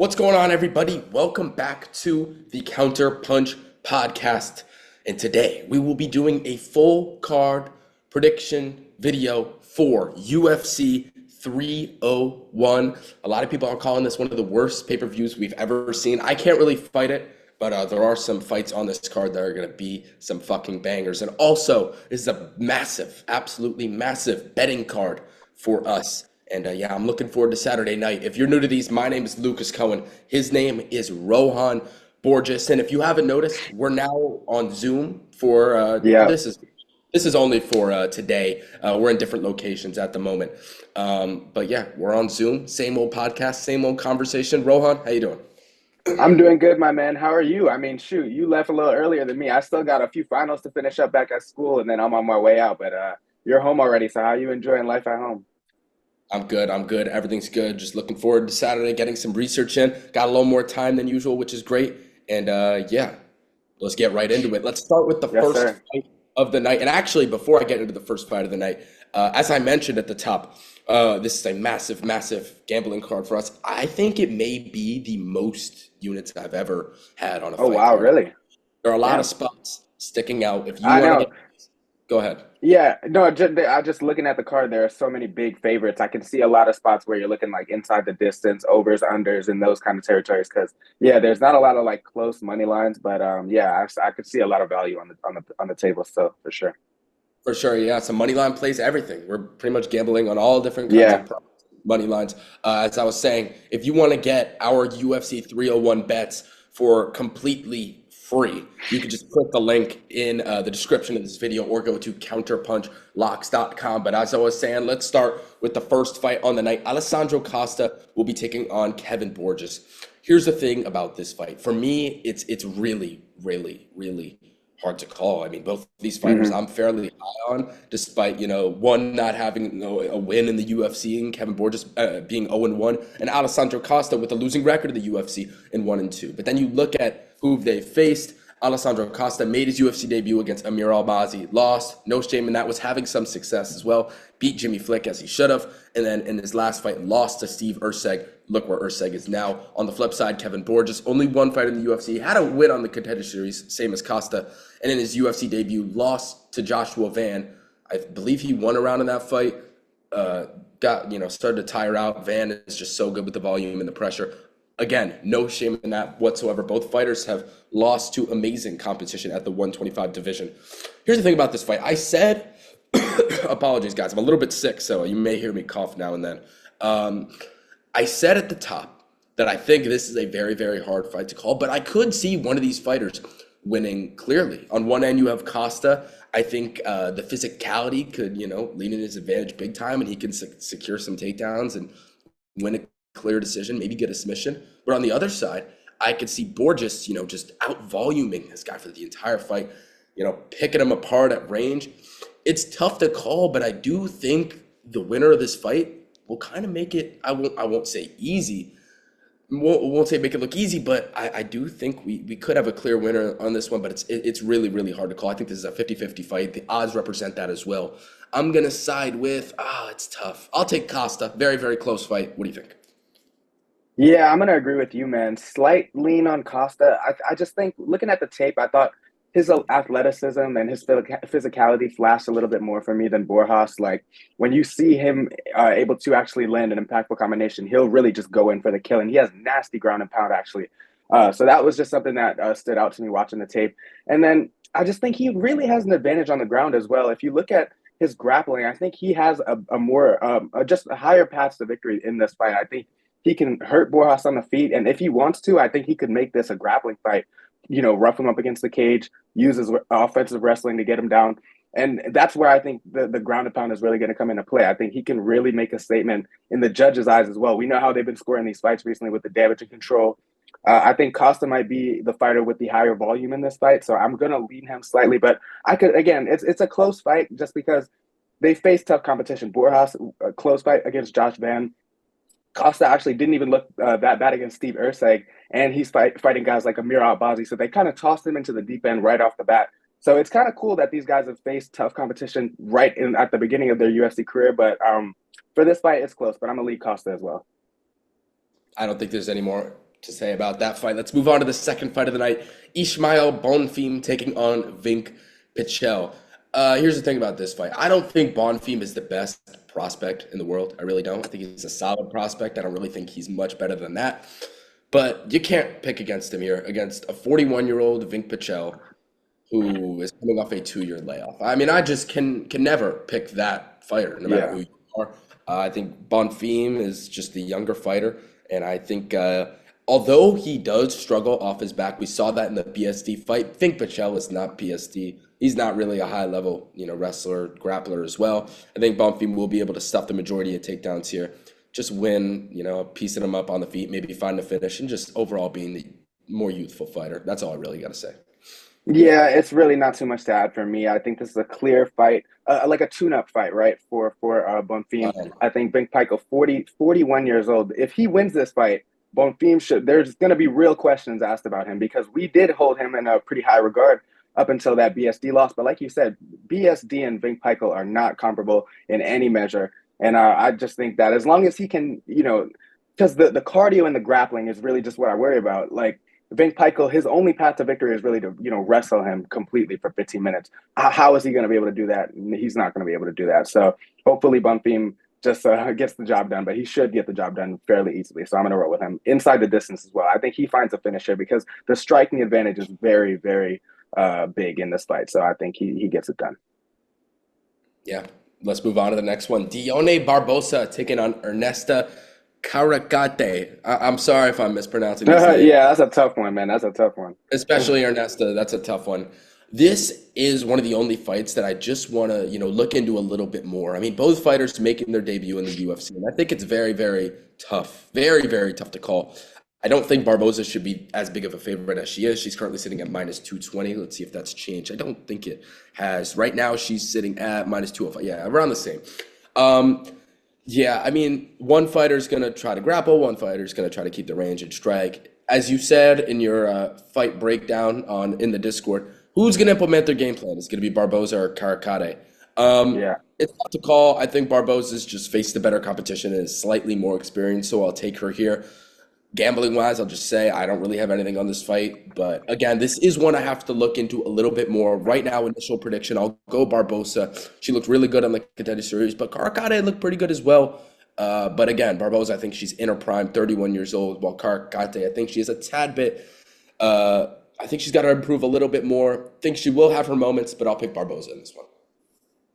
What's going on, everybody? Welcome back to the Counter Punch podcast. And today we will be doing a full card prediction video for UFC 301. A lot of people are calling this one of the worst pay-per-views we've ever seen. I can't really fight it, but there are some fights on this card that are going to be some fucking bangers. And also, this is a massive, absolutely massive betting card for us. And yeah, I'm looking forward to Saturday night. If you're new to these, my name is Lucas Cohen. His name is Rohan Borges. And if you haven't noticed, we're now on Zoom for Yeah, this is only for today. We're in different locations at the moment. But yeah, we're on Zoom. Same old podcast, same old conversation. Rohan, how you doing? I'm doing good, my man. How are you? I mean, shoot, you left a little earlier than me. I still got a few finals to finish up back at school, and then I'm on my way out. But you're home already, so how you enjoying life at home? I'm good. I'm good. Everything's good. Just looking forward to Saturday, getting some research in. Got a little more time than usual, which is great. And yeah, let's get right into it. Let's start with the Yes, first sir. fight of the night. And actually, before I get into the first fight of the night, as I mentioned at the top, this is a massive, massive gambling card for us. I think it may be the most units I've ever had on a Oh, fight wow, card. really? There are a lot of Damn. spots sticking out. If you I want to know. get, go ahead. Yeah, no, I just looking at the card, there are so many big favorites. I can see a lot of spots where you're looking like inside the distance, overs, unders, and those kind of territories. Because yeah, there's not a lot of like close money lines, but yeah, I could see a lot of value on the table still for sure. For sure, yeah. So money line plays everything. We're pretty much gambling on all different kinds of Yeah. money lines. As I was saying, if you want to get our UFC 301 bets for completely free, you can just click the link in the description of this video or go to counterpunchlocks.com. But as I was saying, let's start with the first fight on the night. Alessandro Costa will be taking on Kevin Borges. Here's the thing about this fight. For me, it's really, really, really hard to call. I mean, both of these fighters Hmm. I'm fairly high on, despite, one not having a win in the UFC and Kevin Borges being 0-1, and Alessandro Costa with a losing record in the UFC in 1-2. But then you look at who they faced. Alessandro Costa made his UFC debut against Amir Almazi, lost, no shame in that, was having some success as well, beat Jimmy Flick as he should have, and then in his last fight lost to Steve Erceg. Look where Erceg is now. On the flip side, Kevin Borges, only one fight in the UFC, had a win on the Contender Series, same as Costa, and in his UFC debut lost to Joshua Van. I believe he won a round in that fight. Started to tire out. Van is just so good with the volume and the pressure. Again, no shame in that whatsoever. Both fighters have lost to amazing competition at the 125 division. Here's the thing about this fight. I said, apologies, guys. I'm a little bit sick, so you may hear me cough now and then. Um, I said at the top that I think this is a very, very hard fight to call, but I could see one of these fighters winning clearly. On one end, you have Costa. I think the physicality could, lean in his advantage big time, and he can secure some takedowns and win a clear decision, maybe get a submission. But on the other side, I could see Borges, just out voluming this guy for the entire fight, picking him apart at range. It's tough to call, but I do think the winner of this fight will kind of make it, I won't say easy, won't say make it look easy, but I do think we could have a clear winner on this one, but it's really, really hard to call. I think this is a 50-50 fight. The odds represent that as well. I'm going to side with, it's tough. I'll take Costa. Very, very close fight. What do you think? Yeah, I'm gonna agree with you, man. Slight lean on Costa. I just think looking at the tape, I thought his athleticism and his physicality flashed a little bit more for me than Borjas. Like when you see him able to actually land an impactful combination, he'll really just go in for the kill, and he has nasty ground and pound actually. So that was just something that stood out to me watching the tape. And then I just think he really has an advantage on the ground as well. If you look at his grappling, I think he has a more just a higher path to victory in this fight. I think he can hurt Borjas on the feet, and if he wants to, I think he could make this a grappling fight. Rough him up against the cage, use his offensive wrestling to get him down, and that's where I think the ground and pound is really going to come into play. I think he can really make a statement in the judges' eyes as well. We know how they've been scoring these fights recently with the damage and control. I think Costa might be the fighter with the higher volume in this fight, so I'm going to lean him slightly. But I could again, it's a close fight just because they face tough competition. Borjas, a close fight against Josh Van. Costa actually didn't even look that bad against Steve Erceg, and he's fighting guys like Amir Albazi. So they kind of tossed him into the deep end right off the bat. So it's kind of cool that these guys have faced tough competition right in at the beginning of their UFC career. But for this fight, it's close. But I'm gonna lead Costa as well. I don't think there's any more. to say about that fight. Let's move on to the second fight of the night. Ishmael Bonfim taking on Vink Pichel. Here's the thing about this fight. I don't think Bonfim is the best prospect in the world. I really don't. I think he's a solid prospect. I don't really think he's much better than that. But you can't pick against him here, against a 41-year-old Vink Pichel who is coming off a 2-year layoff. I mean, I just can never pick that fighter, no matter Yeah. who you are. I think Bonfim is just the younger fighter, and I think although he does struggle off his back, we saw that in the PSD fight. Think Pichel is not PSD. He's not really a high level, wrestler, grappler as well. I think Bonfim will be able to stuff the majority of takedowns here. Just win, piecing him up on the feet, maybe find a finish, and just overall being the more youthful fighter. That's all I really got to say. Yeah, it's really not too much to add for me. I think this is a clear fight, like a tune-up fight, right? For Bonfim. Um, I think Ben Pikel, 41 years old. If he wins this fight, Bonfim should. There's going to be real questions asked about him because we did hold him in a pretty high regard up until that BSD loss. But like you said, BSD and Ben Pikel are not comparable in any measure. And I just think that as long as he can, because the cardio and the grappling is really just what I worry about. Like Vink Pikel, his only path to victory is really to, wrestle him completely for 15 minutes. How is he going to be able to do that? He's not going to be able to do that. So hopefully Bonfim just gets the job done, but he should get the job done fairly easily. So I'm going to roll with him inside the distance as well. I think he finds a finisher because the striking advantage is very, very big in this fight. So I think he gets it done. yeah, let's move on to the next one. Dione Barbosa taking on Ernesta Caracate. I'm sorry if I'm mispronouncing this name. Yeah, that's a tough one, man. That's a tough one. Especially Ernesta, that's a tough one. This is one of the only fights that I just want to, look into a little bit more. I mean, both fighters making their debut in the UFC, and I think it's very, very tough, very, very tough to call. I don't think Barboza should be as big of a favorite as she is. She's currently sitting at minus 220. Let's see if that's changed. I don't think it has. Right now, she's sitting at minus 205. Yeah, around the same. Um, yeah, I mean, one fighter's going to try to grapple, one fighter's going to try to keep the range and strike. As you said in your fight breakdown in the Discord, who's going to implement their game plan? Is it going to be Barboza or Karakade? Yeah. It's tough to call. I think Barboza's just faced the better competition and is slightly more experienced, so I'll take her here. Gambling wise, I'll just say I don't really have anything on this fight. But again, this is one I have to look into a little bit more. Right now, initial prediction, I'll go Barbosa. She looked really good on the Contender Series, but Karakade looked pretty good as well. But again, Barbosa, I think she's in her prime, 31 years old, while Karakate, I think she is a tad bit. I think she's got to improve a little bit more. I think she will have her moments, but I'll pick Barbosa in this one.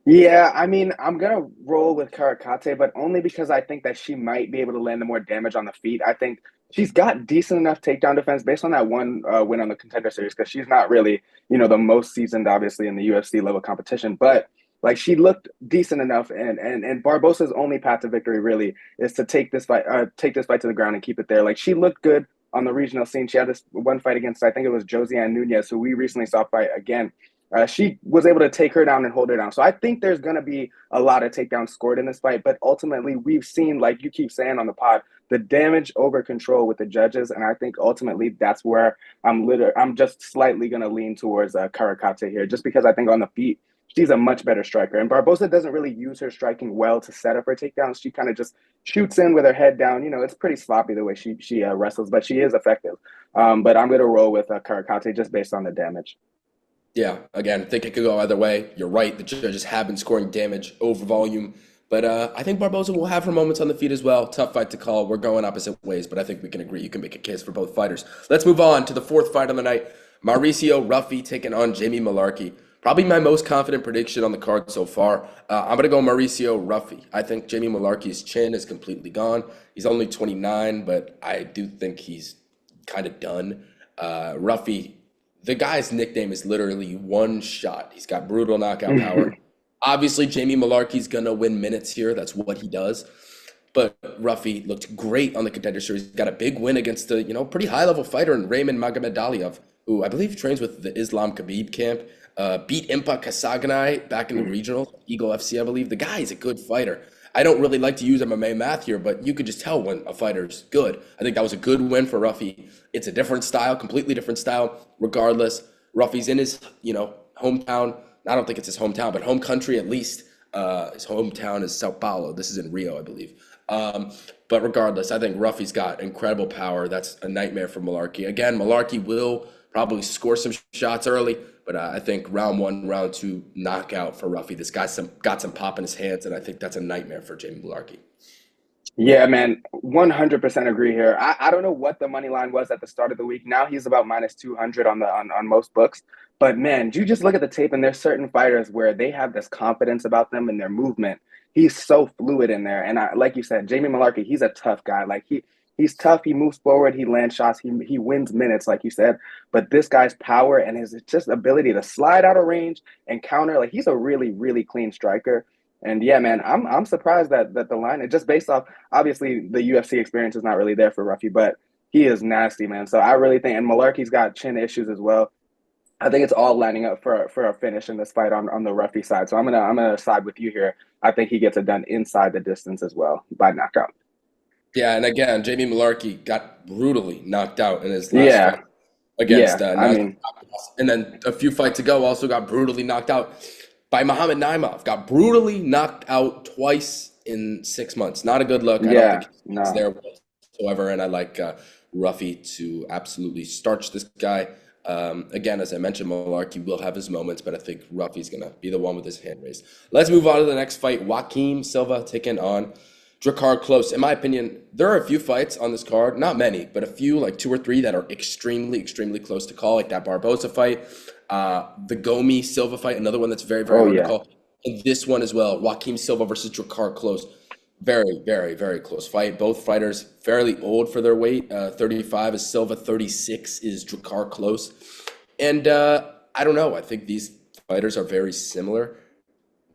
Yeah, I mean, I'm gonna roll with Karakate, but only because I think that she might be able to land the more damage on the feet. I think she's got decent enough takedown defense based on that one win on the Contender Series, because she's not really, the most seasoned, obviously, in the UFC level competition. But like she looked decent enough, and Barbosa's only path to victory really is to take this fight to the ground and keep it there. Like she looked good on the regional scene. She had this one fight against, I think it was Josiane Nunez, who we recently saw fight again. She was able to take her down and hold her down. So I think there's going to be a lot of takedowns scored in this fight. But ultimately, we've seen, like you keep saying on the pod, the damage over control with the judges. And I think ultimately that's where I'm just slightly going to lean towards Karakate here, just because I think on the feet, she's a much better striker. And Barbosa doesn't really use her striking well to set up her takedowns. She kind of just shoots in with her head down. It's pretty sloppy the way she wrestles, but she is effective. But I'm going to roll with Karakate just based on the damage. Yeah, again, I think it could go either way. You're right. The judges have been scoring damage over volume. But I think Barboza will have her moments on the feet as well. Tough fight to call. We're going opposite ways, but I think we can agree. You can make a case for both fighters. Let's move on to the fourth fight on the night. Mauricio Ruffy taking on Jamie Malarkey. Probably my most confident prediction on the card so far. I'm going to go Mauricio Ruffy. I think Jamie Malarkey's chin is completely gone. He's only 29, but I do think he's kind of done. Ruffy, the guy's nickname is literally one shot. He's got brutal knockout power. Obviously, Jamie Malarkey's gonna win minutes here. That's what he does. But Ruffy looked great on the Contender Series. Got a big win against a pretty high level fighter in Raymond Magomedaliev, who I believe trains with the Islam Khabib camp. Beat Impa Kasaganai back in the regional, Eagle FC, I believe. The guy is a good fighter. I don't really like to use MMA math here, but you could just tell when a fighter's good. I think that was a good win for Ruffy. It's a different style, completely different style. Regardless, Ruffy's in his, hometown. I don't think it's his hometown, but home country at least. His hometown is Sao Paulo. This is in Rio, I believe. Um, but regardless, I think Ruffy's got incredible power. That's a nightmare for Malarkey. Again, Malarkey will probably score some shots early, but I think round one, round two, knockout for Ruffy. This guy's got some pop in his hands, and I think that's a nightmare for Jamie Malarkey. Yeah, man, 100% agree here. I don't know what the money line was at the start of the week. Now he's about minus 200 on on most books. But man, you just look at the tape and there's certain fighters where they have this confidence about them and their movement. He's so fluid in there. And like you said, Jamie Malarkey, he's a tough guy. Like he's tough, he moves forward, he lands shots, he wins minutes like you said. But this guy's power and his just ability to slide out of range and counter, like he's a really clean striker. And yeah, man, I'm surprised that the line, and just based off, obviously the UFC experience is not really there for Ruffy, but he is nasty, man. So I really think, and Malarkey's got chin issues as well. I think it's all lining up for a finish in this fight on the Ruffy side. So I'm gonna side with you here. I think he gets it done inside the distance as well by knockout. Yeah, and again, Jamie Malarkey got brutally knocked out in his last fight Yeah, against yeah. I Nasrat, mean, and then a few fights ago also got brutally knocked out by Muhammad Naimov. Got brutally knocked out twice in 6 months. Not a good look. I don't think yeah, he's no. there whatsoever, and I like Ruffy to absolutely starch this guy. Again, as I mentioned, Malarkey will have his moments, but I think Ruffy's gonna be the one with his hand raised. Let's move on to the next fight. Joaquim Silva taking on Drakkar Klose. In my opinion, there are a few fights on this card, not many, but a few, like two or three, that are extremely close to call, like that Barboza fight, the Gomi Silva fight, another one that's very Oh hard to yeah, call, and this one as well, Joaquim Silva versus Drakkar Klose. Very close fight. Both fighters fairly old for their weight. 35 is Silva, 36 is Drakkar Klose. And I don't know. I think these fighters are very similar.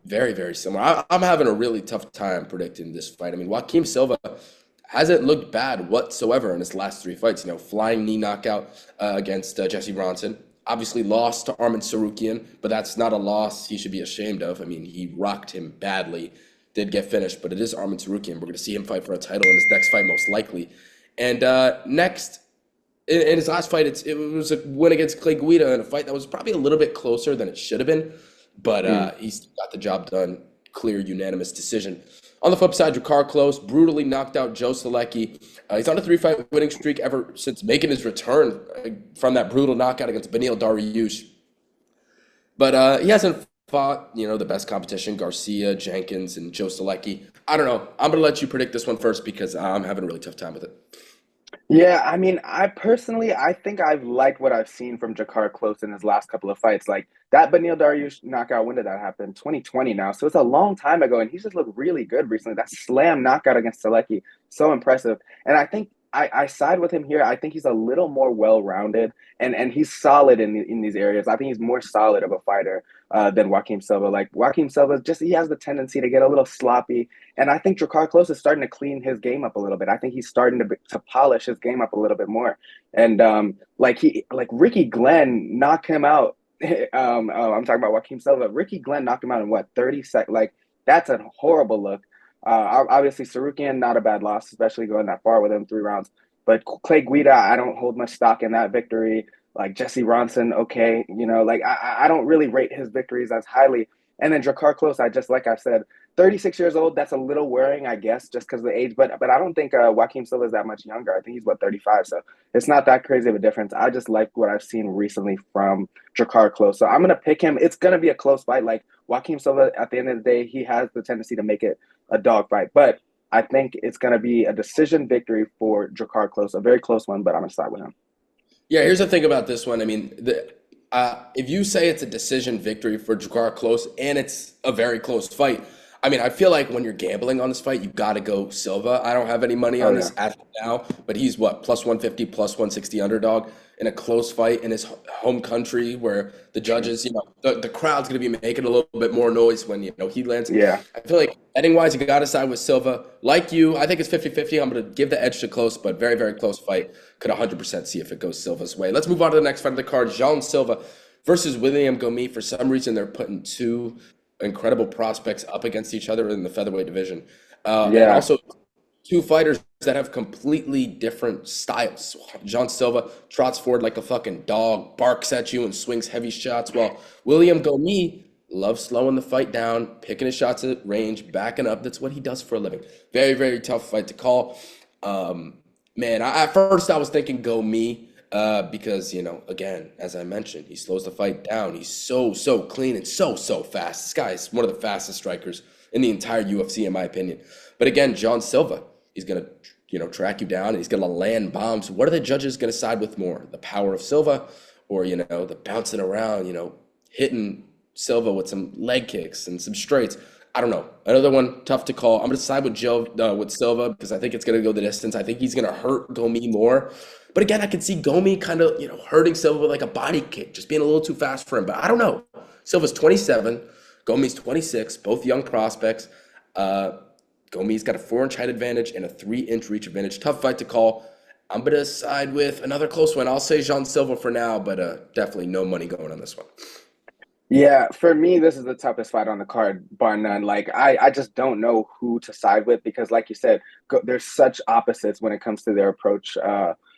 Very similar. I'm having a really tough time predicting this fight. I mean, Joaquim Silva hasn't looked bad whatsoever in his last three fights. Flying knee knockout against Jesse Bronson. Obviously lost to Arman Sarukian, but that's not a loss he should be ashamed of. I mean, he rocked him badly, did get finished, but it is Arman Sarukian. We're going to see him fight for a title in his next fight, most likely. And next, in his last fight, it was a win against Clay Guida in a fight that was probably a little bit closer than it should have been, but mm. he still got the job done. Clear, unanimous decision. On the flip side, Drakkar Klose brutally knocked out Joe Solecki. He's on a three-fight winning streak ever since making his return from that brutal knockout against Beneil Dariush. But he hasn't fought, the best competition, Garcia, Jenkins, and Joe Solecki. I don't know. I'm going to let you predict this one first because I'm having a really tough time with it. Yeah, I mean, I think I've liked what I've seen from Jakar Close in his last couple of fights. Like that Beneil Dariush knockout, when did that happen? 2020 now. So it's a long time ago, and he's just looked really good recently. That slam knockout against Selecki, so impressive. And I think I side with him here. I think he's a little more well-rounded, and he's solid in these areas. I think he's more solid of a fighter than Joaquim Silva. Like Joaquim Silva, just he has the tendency to get a little sloppy, and I think Drakkar Close is starting to clean his game up a little bit. I think he's starting to polish his game up a little bit more. And like Ricky Glenn knocked him out. I'm talking about Joaquim Silva. Ricky Glenn knocked him out in what 30 seconds? Like that's a horrible look. Obviously Sarukian, not a bad loss, especially going that far with him 3 rounds. But Clay Guida, I don't hold much stock in that victory. Like Jesse Ronson, okay, like I don't really rate his victories as highly. And then Drakkar Close, like I said, 36 years old. That's a little worrying, I guess, just because of the age. But I don't think Joaquim Silva is that much younger. I think he's 35, so it's not that crazy of a difference. I just like what I've seen recently from Drakkar Close, so I'm gonna pick him. It's gonna be a close fight. Like Joaquim Silva, at the end of the day, he has the tendency to make it a dog fight, but I think it's gonna be a decision victory for Drakkar Close, a very close one. But I'm gonna start with him. Yeah, here's the thing about this one. I mean, if you say it's a decision victory for Drakkar Klose and it's a very close fight, I mean, I feel like when you're gambling on this fight, you got to go Silva. I don't have any money Oh on yeah, this as of now, but he's what, plus 150, plus 160 underdog in a close fight in his home country where the judges, the crowd's going to be making a little bit more noise when, he lands. yeah. I feel like betting-wise, you got to side with Silva. Like you, I think it's 50-50. I'm going to give the edge to Close, but very close fight. Could 100% see if it goes Silva's way. Let's move on to the next fight of the card. Jean Silva versus William Gomis. For some reason, they're putting two incredible prospects up against each other in the featherweight division. And Yeah, also two fighters that have completely different styles. Jean Silva trots forward like a fucking dog, barks at you and swings heavy shots, while William Gomis loves slowing the fight down, picking his shots at range, backing up. That's what he does for a living. Very, very tough fight to call. Um, Man, at first I was thinking go me, because again, as I mentioned, he slows the fight down. He's so clean and so fast. This guy is one of the fastest strikers in the entire UFC, in my opinion. But again, John Silva, he's gonna track you down and he's gonna land bombs. What are the judges gonna side with more? The power of Silva, or the bouncing around, hitting Silva with some leg kicks and some straights? I don't know. Another one tough to call. I'm gonna side with with Silva because I think it's gonna go the distance. I think he's gonna hurt Gomi more. But again, I can see Gomi kind of hurting Silva with like a body kick, just being a little too fast for him. But I don't know. Silva's 27, Gomi's 26, both young prospects. Uh, Gomi's got a 4-inch height advantage and a 3-inch reach advantage. Tough fight to call. I'm gonna side with another close one. I'll say Jean Silva for now, but definitely no money going on this one. Yeah, for me, this is the toughest fight on the card, bar none. Like, I just don't know who to side with because, like you said, there's such opposites when it comes to their approach.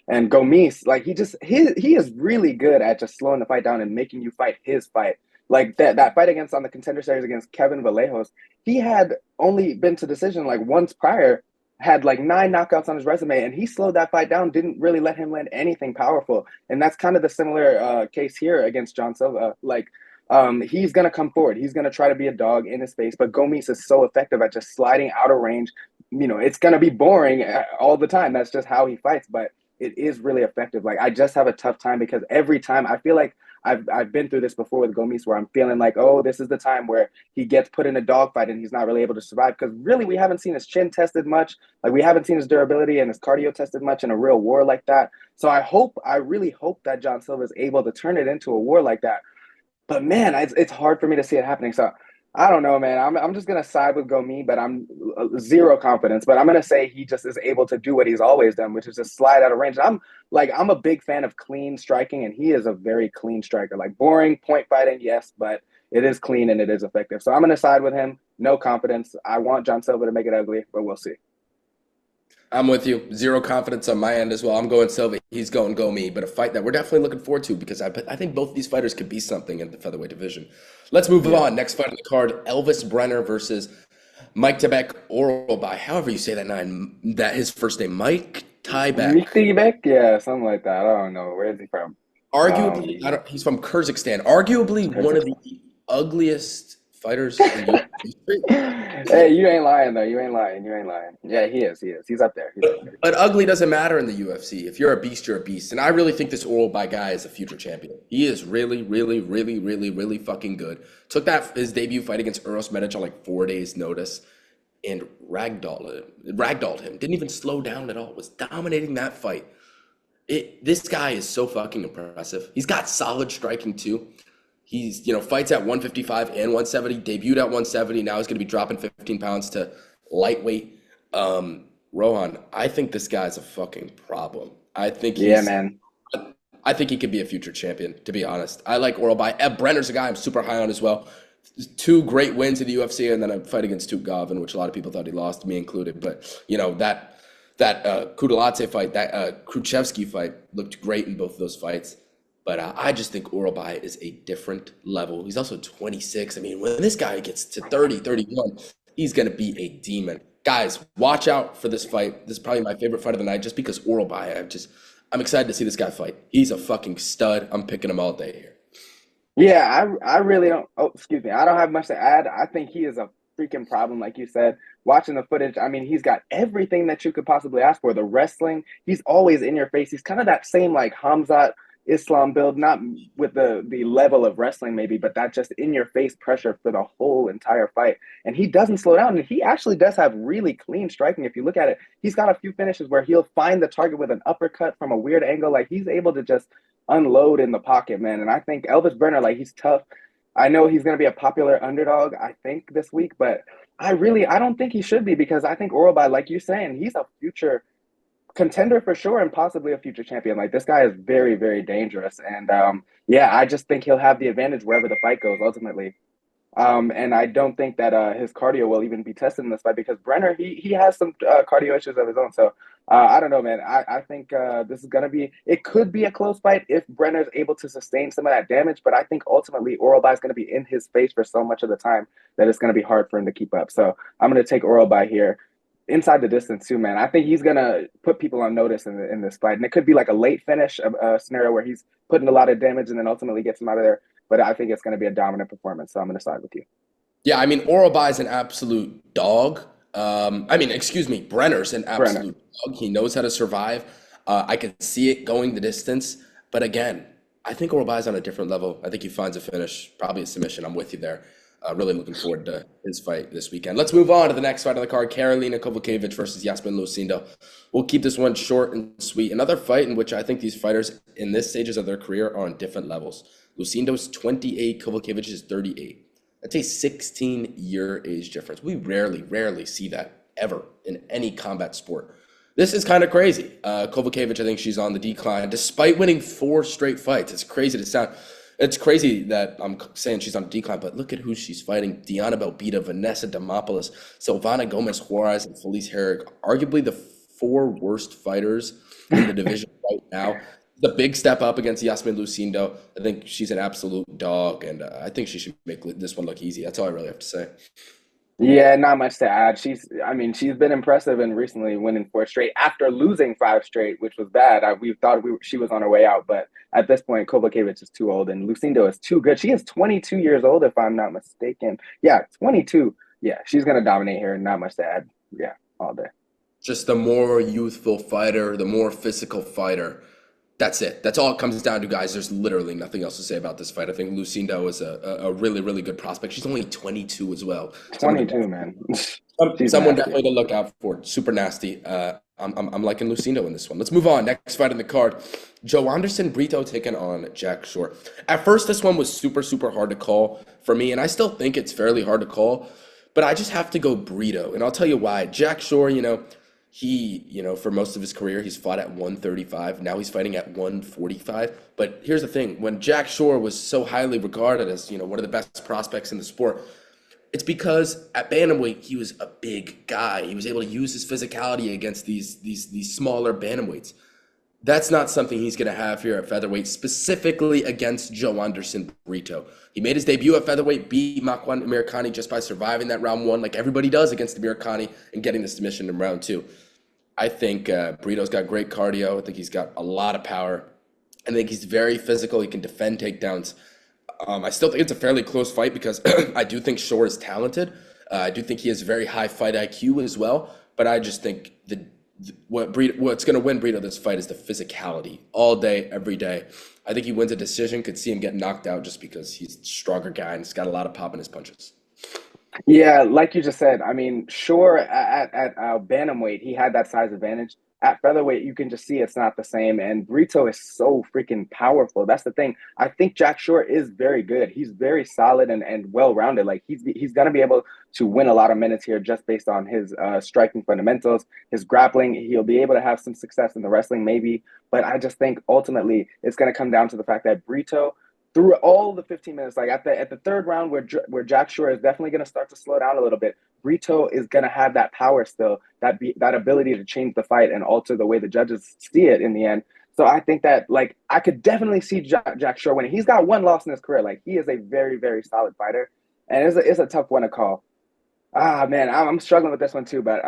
And Gomis, like he is really good at just slowing the fight down and making you fight his fight. Like that fight against on the Contender Series against Kevin Vallejos, he had only been to decision like once prior, had like 9 knockouts on his resume, and he slowed that fight down, didn't really let him land anything powerful. And that's kind of the similar case here against John Silva. Like he's going to come forward. He's going to try to be a dog in his face, but Gomis is so effective at just sliding out of range. It's going to be boring all the time. That's just how he fights, but it is really effective. Like, I just have a tough time because every time I feel like I've been through this before with Gomis where I'm feeling like, oh, this is the time where he gets put in a dogfight and he's not really able to survive because really we haven't seen his chin tested much. Like, we haven't seen his durability and his cardio tested much in a real war like that. So I really hope that John Silva is able to turn it into a war like that. But man, it's hard for me to see it happening. So I don't know, man. I'm just gonna side with Gomi, but I'm zero confidence. But I'm gonna say he just is able to do what he's always done, which is just slide out of range. And I'm a big fan of clean striking, and he is a very clean striker. Like, boring point fighting, yes, but it is clean and it is effective. So I'm gonna side with him. No confidence. I want John Silva to make it ugly, but we'll see. I'm with you. Zero confidence on my end as well. I'm going Silva. He's going go me. But a fight that we're definitely looking forward to because I think both these fighters could be something in the featherweight division. Let's move Yeah. on. Next fight on the card: Elvis Brenner versus Mike Tybek Oralby. However you say that name, that his first name, Mike Tybek. Mikhtievek? Yeah, something like that. I don't know. Where is he from? Arguably, Um, he's from Kyrgyzstan. Arguably one of the ugliest fighters in UFC history. Hey, you ain't lying though. You ain't lying. You ain't lying. Yeah, he is. He is. He's up there. He's up there. But ugly doesn't matter in the UFC. If you're a beast, you're a beast. And I really think this Oral by guy is a future champion. He is really, really, really, really, really fucking good. Took his debut fight against Uros Medic on like 4 days' notice and ragdolled him. Didn't even slow down at all. Was dominating that fight. This guy is so fucking impressive. He's got solid striking too. He's, fights at 155 and 170, debuted at 170. Now he's going to be dropping 15 pounds to lightweight. Rohan, I think this guy's a fucking problem. Yeah, man. I think he could be a future champion, to be honest. I like Oralby. Ed Brenner's a guy I'm super high on as well. 2 great wins in the UFC and then a fight against Tuke Gavin, which a lot of people thought he lost, me included. But, that Kudalate fight, that Khrushchevsky fight looked great in both of those fights. But I just think Oralby is a different level. He's also 26. I mean, when this guy gets to 30, 31, he's going to be a demon. Guys, watch out for this fight. This is probably my favorite fight of the night just because Oralby, I'm excited to see this guy fight. He's a fucking stud. I'm picking him all day here. Yeah, I really don't. Oh, excuse me. I don't have much to add. I think he is a freaking problem, like you said. Watching the footage, I mean, he's got everything that you could possibly ask for. The wrestling, he's always in your face. He's kind of that same like Hamzat Islam build, not with the level of wrestling maybe, but that just in your face pressure for the whole entire fight. And he doesn't slow down. And he actually does have really clean striking. If you look at it, he's got a few finishes where he'll find the target with an uppercut from a weird angle. Like, he's able to just unload in the pocket, man. And I think Elvis Brenner, like, he's tough. I know he's going to be a popular underdog, I think, this week, but I don't think he should be because I think Oralby, like you're saying, he's a future contender for sure and possibly a future champion. Like, this guy is very, very dangerous. And yeah, I just think he'll have the advantage wherever the fight goes ultimately. And I don't think that his cardio will even be tested in this fight because Brenner he has some cardio issues of his own. So I don't know, man. I think this is gonna be it could be a close fight if Brenner's able to sustain some of that damage. But I think ultimately Oralby is gonna be in his face for so much of the time that it's gonna be hard for him to keep up. So I'm gonna take Oralby here. Inside the distance too, man. I think he's gonna put people on notice in this fight, and it could be like a late finish, a scenario where he's putting a lot of damage and then ultimately gets him out of there. But I think it's going to be a dominant performance, so I'm going to side with you. Yeah, I mean, Oralby is an absolute dog. Excuse me, Brenner's an Brenner. absolute dog. He knows how to survive. I can see it going the distance. But again, I think Oralby's on a different level. I think he finds a finish, probably a submission. I'm with you there. Really looking forward to his fight this weekend. Let's move on to the next fight on the card, Karolina Kowalkiewicz versus Yasmin Lucindo. We'll keep this one short and sweet. Another fight in which I think these fighters in this stages of their career are on different levels. Lucindo's 28, Kowalkiewicz is 38. That's a 16-year age difference. We rarely see that ever in any combat sport. This is kind of crazy. Kowalkiewicz, I think she's on the decline despite winning 4 straight fights. It's crazy to sound. It's crazy that I'm saying she's on a decline, but look at who she's fighting. Diana Belbita, Vanessa Demopoulos, Silvana Gomez Juarez, and Felice Herrig. Arguably the 4 worst fighters in the division right now. The big step up against Yasmin Lucindo. I think she's an absolute dog, and I think she should make this one look easy. That's all I really have to say. Yeah, not much to add. I mean, she's been impressive and recently winning 4 straight after losing 5 straight, which was bad. We thought she was on her way out, but at this point, Kowalkiewicz is too old and Lucindo is too good. She is 22 years old, if I'm not mistaken. Yeah, 22. Yeah, she's gonna dominate here. Not much to add. Yeah, all day. Just the more youthful fighter, the more physical fighter. That's it. That's all it comes down to, guys. There's literally nothing else to say about this fight. I think Lucindo is a really good prospect. She's only 22 as well. Someone 22, man. She's someone nasty. definitely to look out for. Super nasty. I'm liking Lucindo in this one. Let's move on. Next fight in the card, Joe Anderson Brito taking on Jack Shore. At first, this one was super hard to call for me, and I still think it's fairly hard to call. But I just have to go Brito, and I'll tell you why. Jack Shore, for most of his career, he's fought at 135. Now he's fighting at 145. But here's the thing: when Jack Shore was so highly regarded as one of the best prospects in the sport, it's because at bantamweight he was a big guy. He was able to use his physicality against these smaller bantamweights. That's not something he's going to have here at featherweight, specifically against Joe Anderson Brito. He made his debut at featherweight, beat Makwan Amirkhani just by surviving that round 1, like everybody does against Amirkhani, and getting the submission in round 2. I think Brito's got great cardio. I think he's got a lot of power. I think he's very physical. He can defend takedowns. I still think it's a fairly close fight because I do think Shore is talented. I do think he has very high fight IQ as well. But I just think what's going to win Brito this fight is the physicality all day, every day. I think he wins a decision. Could see him get knocked out just because he's a stronger guy and he's got a lot of pop in his punches. Yeah, like you just said, I mean, sure, at bantamweight, he had that size advantage. At featherweight, you can just see it's not the same. And Brito is so freaking powerful. That's the thing. I think Jack Shore is very good. He's very solid and well-rounded. Like he's gonna be able to win a lot of minutes here just based on his striking fundamentals, his grappling. He'll be able to have some success in the wrestling, maybe. But I just think ultimately it's gonna come down to the fact that Brito through all the 15 minutes, like at the third round where Jack Shore is definitely going to start to slow down a little bit, Brito is going to have that power still, that ability to change the fight and alter the way the judges see it in the end. So I think that like I could definitely see Jack Shore winning. He's got one loss in his career. Like he is a very solid fighter, and it's a tough one to call. Ah man, I'm struggling with this one too, but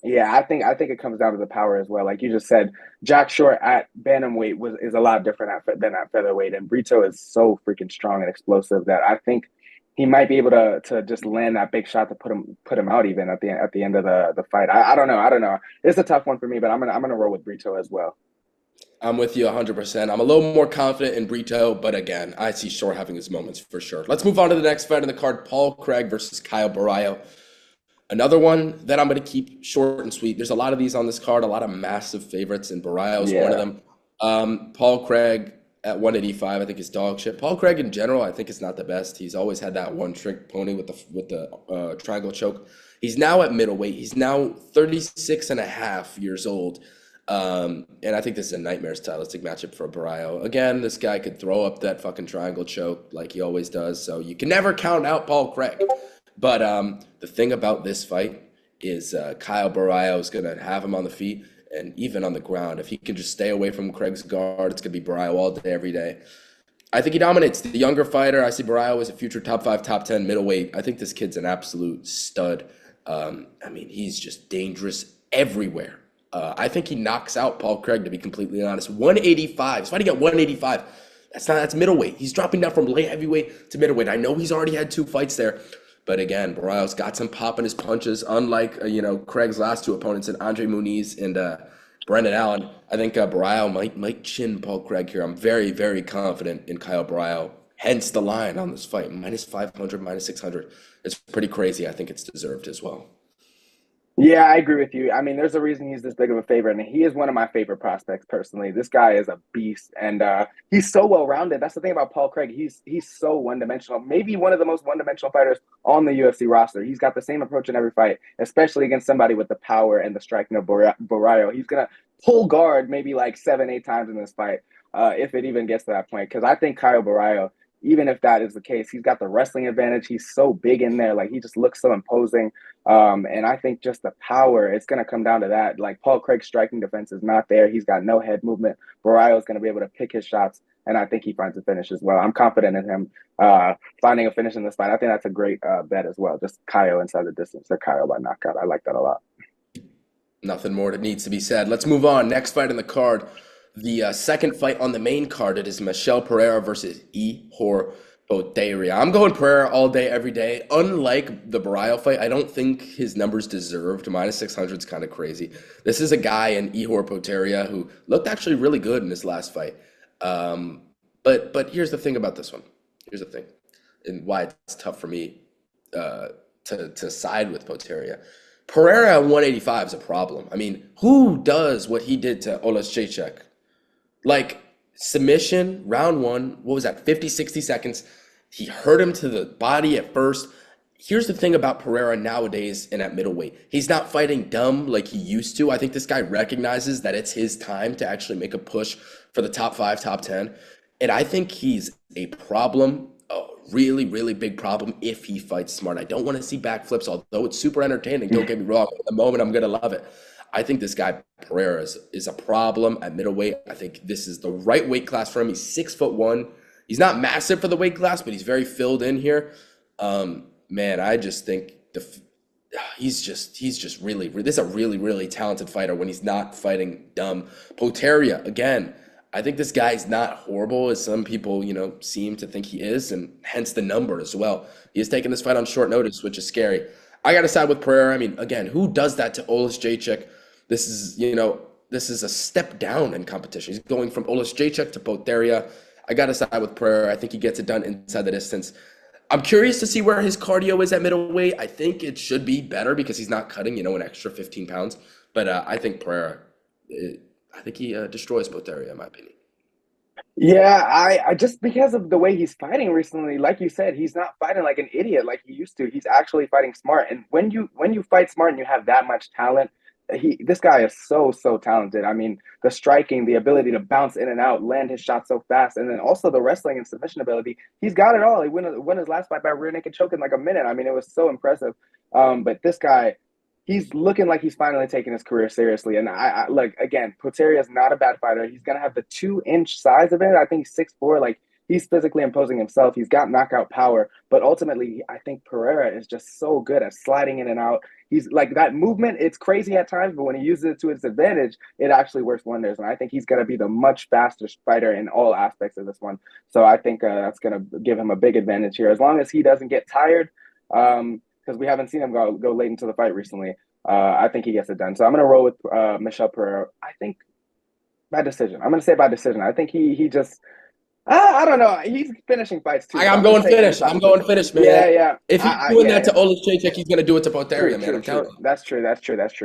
yeah, I think it comes down to the power as well. Like you just said, Jack Shore at bantamweight is a lot different than at featherweight, and Brito is so freaking strong and explosive that I think he might be able to just land that big shot to put him out even at the end of the fight. I don't know. It's a tough one for me, but I'm gonna roll with Brito as well. I'm with you 100%. I'm a little more confident in Brito, but again, I see Shore having his moments for sure. Let's move on to the next fight in the card, Paul Craig versus Kyle Barrio. Another one that I'm going to keep short and sweet. There's a lot of these on this card, a lot of massive favorites, and Barrio is one of Yeah, them. Paul Craig at 185, I think is dog shit. Paul Craig in general, I think is not the best. He's always had that one trick pony with the triangle choke. He's now at middleweight. He's now 36 and a half years old. And I think this is a nightmare stylistic matchup for Barrio. Again, this guy could throw up that fucking triangle choke like he always does. So you can never count out Paul Craig. But the thing about this fight is Kyle Barrio is going to have him on the feet and even on the ground. If he can just stay away from Craig's guard, it's going to be Barrio all day, every day. I think he dominates. The younger fighter, I see Barrio as a future top 5, top 10 middleweight. I think this kid's an absolute stud. I mean, he's just dangerous everywhere. I think he knocks out Paul Craig, to be completely honest. 185. He's fighting at 185. That's middleweight. He's dropping down from light heavyweight to middleweight. I know he's already had 2 fights there, but again, Barrio's got some pop in his punches, unlike Craig's last 2 opponents, and Andre Muniz and Brendan Allen. I think Barrio might chin Paul Craig here. I'm very, very confident in Kyle Barrio. Hence the line on this fight, -500, -600. It's pretty crazy. I think it's deserved as well. Yeah, I agree with you. I mean, there's a reason he's this big of a favorite, and he is one of my favorite prospects personally. This guy is a beast, and he's so well-rounded. That's the thing about Paul Craig. He's so one-dimensional. Maybe one of the most one-dimensional fighters on the UFC roster. He's got the same approach in every fight, especially against somebody with the power and the striking of Barrio. He's gonna pull guard maybe like 7, 8 times in this fight, if it even gets to that point. Because I think Kyle Barrio, even if that is the case, he's got the wrestling advantage. He's so big in there. Like, he just looks so imposing. And I think just the power, it's going to come down to that. Like, Paul Craig's striking defense is not there. He's got no head movement. Barrio is going to be able to pick his shots, and I think he finds a finish as well. I'm confident in him finding a finish in this fight. I think that's a great bet as well. Just Kyle inside the distance, or Kyle by knockout. I like that a lot. Nothing more that needs to be said. Let's move on. Next fight in the card. The second fight on the main card, it is Michel Pereira versus Ihor Potieria. I'm going Pereira all day, every day. Unlike the Barrio fight, I don't think his numbers deserved. -600 is kind of crazy. This is a guy in Ihor Potieria who looked actually really good in his last fight. But here's the thing about this one. Here's the thing, and why it's tough for me to side with Potieria. Pereira at 185 is a problem. I mean, who does what he did to Erceg? Like, submission, round 1, what was that, 50, 60 seconds. He hurt him to the body at first. Here's the thing about Pereira nowadays and at middleweight. He's not fighting dumb like he used to. I think this guy recognizes that it's his time to actually make a push for the top 5, top 10. And I think he's a problem, a really, really big problem if he fights smart. I don't want to see backflips, although it's super entertaining. Don't get me wrong. At the moment, I'm going to love it. I think this guy Pereira is a problem at middleweight. I think this is the right weight class for him. He's 6'1". He's not massive for the weight class, but he's very filled in here. Man, I just think he's just really, this is a really, really talented fighter when he's not fighting dumb. Potieria, again, I think this guy's not horrible as some people, seem to think he is, and hence the number as well. He has taken this fight on short notice, which is scary. I got to side with Pereira. I mean, again, who does that to Erceg? This is a step down in competition. He's going from Erceg to Potieria. I got to side with Pereira. I think he gets it done inside the distance. I'm curious to see where his cardio is at middleweight. I think it should be better because he's not cutting, an extra 15 pounds. But I think Pereira, I think he destroys Potieria, in my opinion. Yeah, I just because of the way he's fighting recently, like you said, he's not fighting like an idiot like he used to. He's actually fighting smart. And when you fight smart and you have that much talent, this guy is so talented. I mean, the striking, the ability to bounce in and out, land his shots so fast, and then also the wrestling and submission ability. He's got it all. He won his last fight by rear naked choke in like a minute. I mean, it was so impressive. But this guy, he's looking like he's finally taking his career seriously. And I like, again, Potieria is not a bad fighter. He's gonna have the 2-inch size of it. I think he's 6'4". Like, he's physically imposing himself. He's got knockout power. But ultimately, I think Pereira is just so good at sliding in and out. He's like, that movement, it's crazy at times, but when he uses it to his advantage, it actually works wonders. And I think he's going to be the much faster fighter in all aspects of this one. So I think that's going to give him a big advantage here. As long as he doesn't get tired, because we haven't seen him go late into the fight recently, I think he gets it done. So I'm going to roll with Michel Pereira. I think by decision. I'm going to say by decision. I think he just... I don't know. He's finishing fights too. I'm going finish. I'm going finish, man. Yeah. If he's doing that to Erceg, he's going to do it to Potieria, man. I'm telling you. That's true.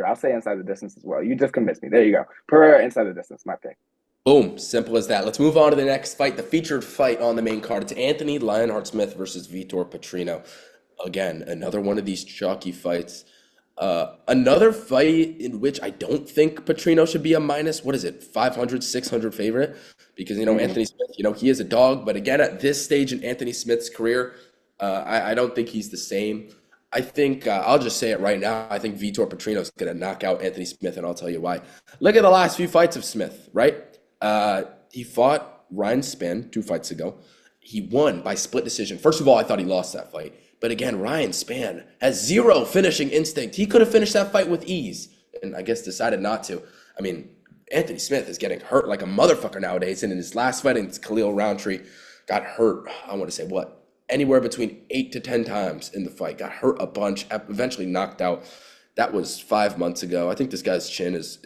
I'll say inside the distance as well. You just convinced me. There you go. Pereira inside the distance, my pick. Boom. Simple as that. Let's move on to the next fight, the featured fight on the main card. It's Anthony Lionheart Smith versus Vitor Petrino. Again, another one of these chalky fights. Another fight in which I don't think Petrino should be a minus, what is it, 500, 600 favorite? Because, Hmm. Anthony Smith, he is a dog. But again, at this stage in Anthony Smith's career, I don't think he's the same. I think, I'll just say it right now. I think Vitor Petrino is going to knock out Anthony Smith, and I'll tell you why. Look at the last few fights of Smith, right? He fought Ryan Spann 2 fights ago. He won by split decision. First of all, I thought he lost that fight. But again, Ryan Spann has zero finishing instinct. He could have finished that fight with ease, and I guess decided not to. I mean, Anthony Smith is getting hurt like a motherfucker nowadays. And in his last fight against Khalil Roundtree, got hurt, I want to say what? Anywhere between 8 to 10 times in the fight. Got hurt a bunch, eventually knocked out. That was 5 months ago. I think this guy's chin is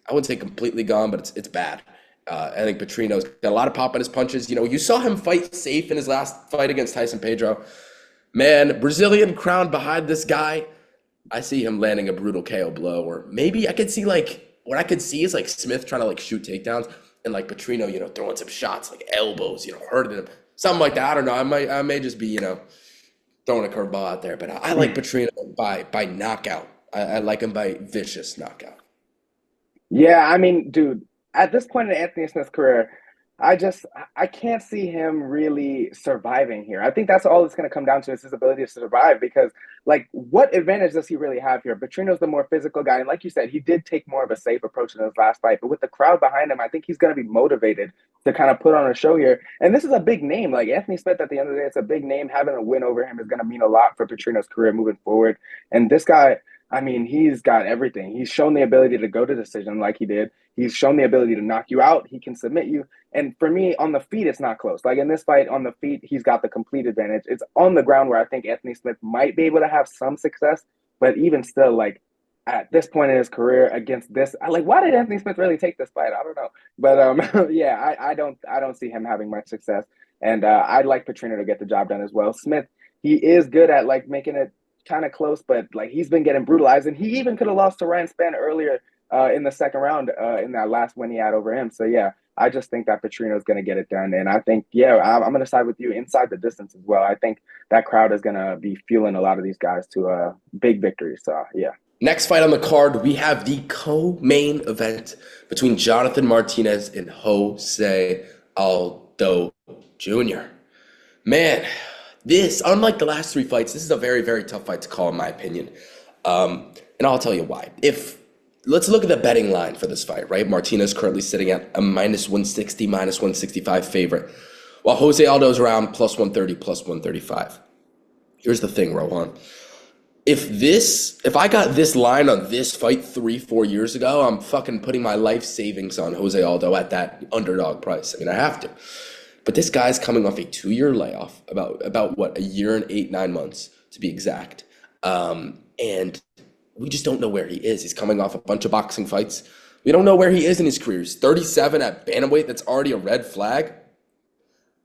I wouldn't say completely gone, but it's bad. I think Petrino's got a lot of pop in his punches. You saw him fight safe in his last fight against Tyson Pedro. Man, Brazilian crown behind this guy. I see him landing a brutal KO blow, or maybe I could see what I could see is like Smith trying to shoot takedowns and like Petrino, throwing some shots like elbows, hurting him, something like that. I don't know. I may just be, throwing a curveball out there, but I like Petrino by knockout. I like him by vicious knockout. Yeah, I mean, dude, at this point in Anthony Smith's career, I just I can't see him really surviving here. I think that's all it's going to come down to is his ability to survive because like what advantage does he really have here? Petrino's the more physical guy and like you said, he did take more of a safe approach in his last fight, but with the crowd behind him, I think he's going to be motivated to kind of put on a show here. And this is a big name. Like Anthony Smith at the end of the day, it's a big name. Having a win over him is going to mean a lot for Petrino's career moving forward. And this guy, I mean, he's got everything. He's shown the ability to go to decision like he did. He's shown the ability to knock you out. He can submit you. And for me, on the feet, it's not close. Like in this fight, on the feet, he's got the complete advantage. It's on the ground where I think Anthony Smith might be able to have some success. But even still, like at this point in his career against this, why did Anthony Smith really take this fight? I don't know. But yeah, I don't see him having much success. And I'd like Petrino to get the job done as well. Smith, he is good at like making it kind of close, but like he's been getting brutalized, and he even could have lost to Ryan Spann earlier in the second round in that last win he had over him. So yeah, I just think that Petrino is going to get it done, and I think yeah, I'm going to side with you inside the distance as well. I think that crowd is going to be fueling a lot of these guys to a big victory. So yeah. Next fight on the card, we have the co-main event between Jonathan Martinez and Jose Aldo Jr. Man, unlike the last 3 fights, this is a very, very tough fight to call, in my opinion. And I'll tell you why. Let's look at the betting line for this fight, right? Martinez currently sitting at a minus 160, minus 165 favorite, while Jose Aldo's around plus 130, plus 135. Here's the thing, Rohan. If I got this line on this fight 3, 4 years ago, I'm fucking putting my life savings on Jose Aldo at that underdog price. I mean, I have to. But this guy's coming off a 2 year layoff, about what, a year and 8, 9 months to be exact. And we just don't know where he is. He's coming off a bunch of boxing fights. We don't know where he is in his career. He's 37 at bantamweight. That's already a red flag.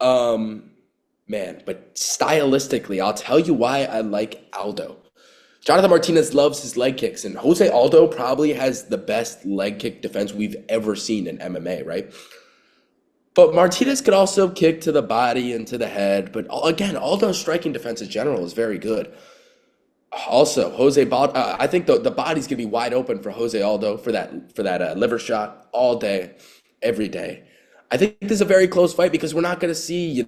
Man, but stylistically, I'll tell you why I like Aldo. Jonathan Martinez loves his leg kicks, and Jose Aldo probably has the best leg kick defense we've ever seen in MMA, right? But Martinez could also kick to the body and to the head. But again, Aldo's striking defense in general is very good. Also, I think the body's gonna be wide open for Jose Aldo for that liver shot all day, every day. I think this is a very close fight because we're not gonna see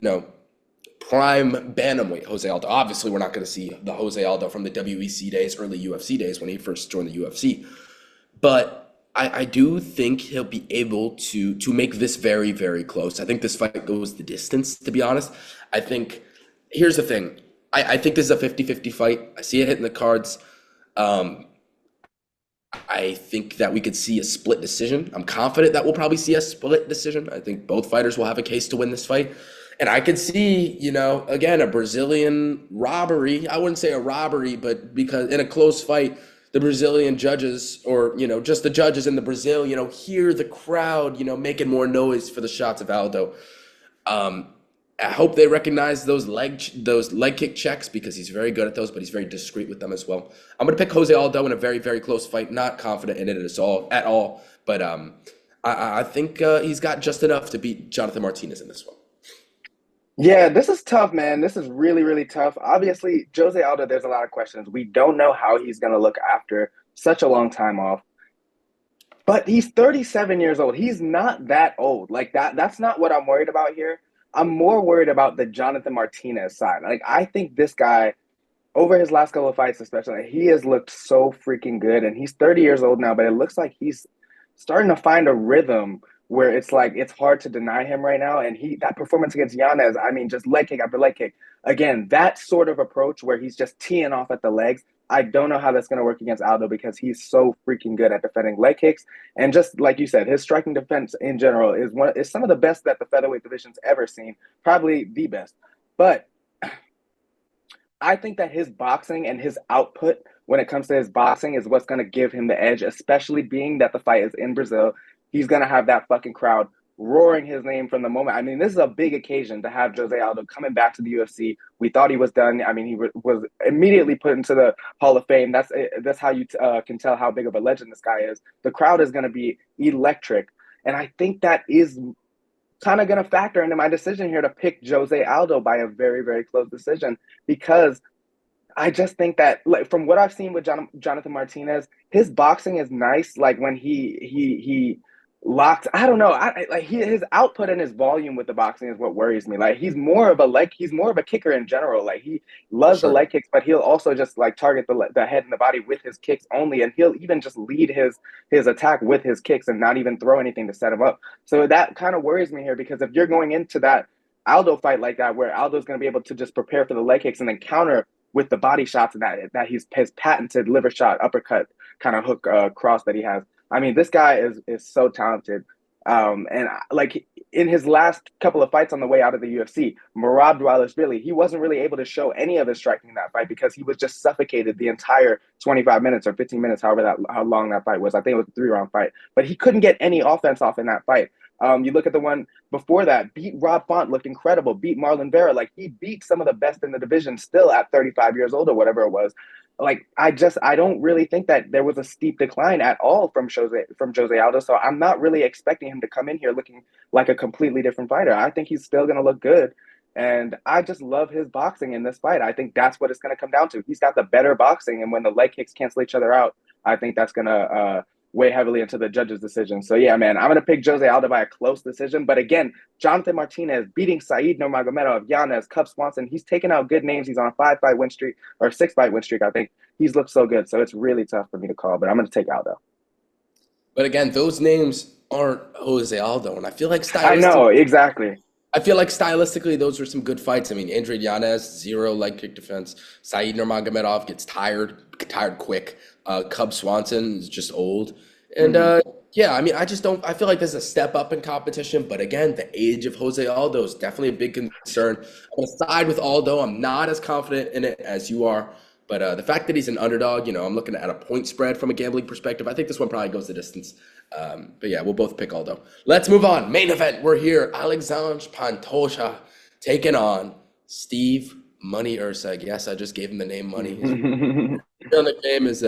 prime bantamweight Jose Aldo. Obviously, we're not gonna see the Jose Aldo from the WEC days, early UFC days when he first joined the UFC. But I do think he'll be able to make this very, very close. I think this fight goes the distance, to be honest. I think here's the thing. I think this is a 50-50 fight. I see it hitting the cards. I think that we could see a split decision. I'm confident that we'll probably see a split decision. I think both fighters will have a case to win this fight. And I could see, again, a Brazilian robbery. I wouldn't say a robbery, but because in a close fight, the Brazilian judges or, just the judges in the Brazil, hear the crowd, making more noise for the shots of Aldo. I hope they recognize those leg kick checks because he's very good at those, but he's very discreet with them as well. I'm going to pick Jose Aldo in a very, very close fight. Not confident in it at all. But I think he's got just enough to beat Jonathan Martinez in this one. Yeah, this is tough, man. This is really, really tough. Obviously, Jose Aldo, there's a lot of questions. We don't know how he's going to look after such a long time off. But he's 37 years old. He's not that old. Like that's not what I'm worried about here. I'm more worried about the Jonathan Martinez side. Like I think this guy over his last couple of fights, especially, he has looked so freaking good. And he's 30 years old now, but it looks like he's starting to find a rhythm where it's like it's hard to deny him right now. And that performance against Yanez, I mean, just leg kick after leg kick. Again, that sort of approach where he's just teeing off at the legs. I don't know how that's going to work against Aldo because he's so freaking good at defending leg kicks. And just like you said, his striking defense in general is some of the best that the featherweight division's ever seen, probably the best. But I think that his boxing and his output when it comes to his boxing is what's going to give him the edge, especially being that the fight is in Brazil. He's going to have that fucking crowd roaring his name from the moment. I mean, this is a big occasion to have Jose Aldo coming back to the UFC. We thought he was done. I mean, he was immediately put into the Hall of Fame. That's how you can tell how big of a legend this guy is. The crowd is going to be electric. And I think that is kind of going to factor into my decision here to pick Jose Aldo by a very, very close decision because I just think that, like, from what I've seen with Jonathan Martinez, his boxing is nice. Like when he locks, I don't know, his output and his volume with the boxing is what worries me. Like he's more of a kicker in general. Like he For loves the sure. leg kicks, but he'll also just like target the head and the body with his kicks only, and he'll even just lead his attack with his kicks and not even throw anything to set him up. So that kind of worries me here because if you're going into that Aldo fight like that, where Aldo's going to be able to just prepare for the leg kicks and then counter with the body shots and that he's his patented liver shot uppercut kind of hook cross that he has. I mean, this guy is so talented. And like in his last couple of fights on the way out of the UFC, Merab Dvalishvili, he wasn't really able to show any of his striking in that fight because he was just suffocated the entire 25 minutes or 15 minutes, how long that fight was. I think it was a 3 round fight, but he couldn't get any offense off in that fight. You look at the one before that, beat Rob Font, looked incredible, beat Marlon Vera. Like he beat some of the best in the division still at 35 years old or whatever it was. Like I don't really think that there was a steep decline at all from Jose Aldo. So I'm not really expecting him to come in here looking like a completely different fighter. I think he's still gonna look good. And I just love his boxing in this fight. I think that's what it's going to come down to. He's got the better boxing, and when the leg kicks cancel each other out, I think that's going to weigh heavily into the judge's decision. So yeah, man, I'm gonna pick Jose Aldo by a close decision. But again, Jonathan Martinez beating Said Nurmagomedov, Yanez, Cub Swanson. He's taken out good names. He's on a 5-fight win streak or 6-fight win streak. I think he's looked so good. So it's really tough for me to call. But I'm gonna take Aldo. But again, those names aren't Jose Aldo, and I know exactly. I feel like stylistically, those were some good fights. I mean, Andre Yanez, zero leg kick defense. Said Nurmagomedov gets tired quick. Cub Swanson is just old. And Mm-hmm. yeah, I mean, I just don't. I feel like there's a step up in competition. But again, the age of Jose Aldo is definitely a big concern. I'm gonna side with Aldo. I'm not as confident in it as you are. But the fact that he's an underdog, I'm looking at a point spread from a gambling perspective. I think this one probably goes the distance. But yeah, we'll both pick Aldo. Let's move on. Main event. We're here. Alexandre Pantoja taking on Steve Money Erceg. Yes, I just gave him the name Money. His real nickname is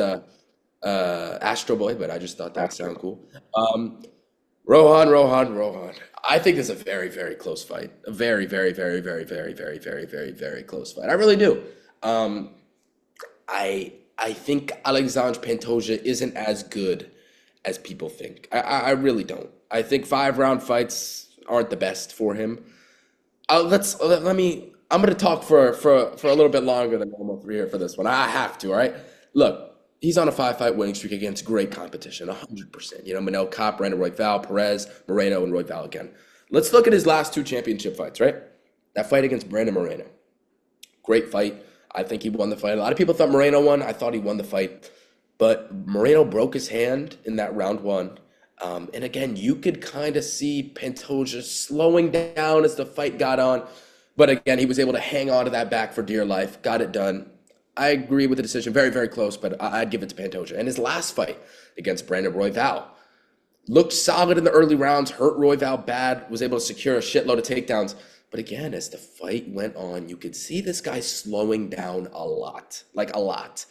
Astro Boy, but I just thought that would sound Astro. cool. Rohan. I think this is a very, very close fight. A very, very, very, very, very, very, very, very, very close fight. I really do. I think Alexandre Pantoja isn't as good as people think. I really don't. I think 5 round fights aren't the best for him. Let me. I'm gonna talk for a little bit longer than normal for here for this one. I have to. All right. Look, he's on a 5-fight winning streak against great competition, 100%. Manel Kape, Brandon Royval, Perez, Moreno, and Royval again. Let's look at his last 2 championship fights. Right. That fight against Brandon Moreno, great fight. I think he won the fight. A lot of people thought Moreno won. I thought he won the fight. But Moreno broke his hand in that round one. And again, you could kind of see Pantoja slowing down as the fight got on. But again, he was able to hang on to that back for dear life. Got it done. I agree with the decision. Very, very close, but I'd give it to Pantoja. And his last fight against Brandon Royval looked solid in the early rounds, hurt Royval bad, was able to secure a shitload of takedowns. But again, as the fight went on, you could see this guy slowing down a lot, like a lot.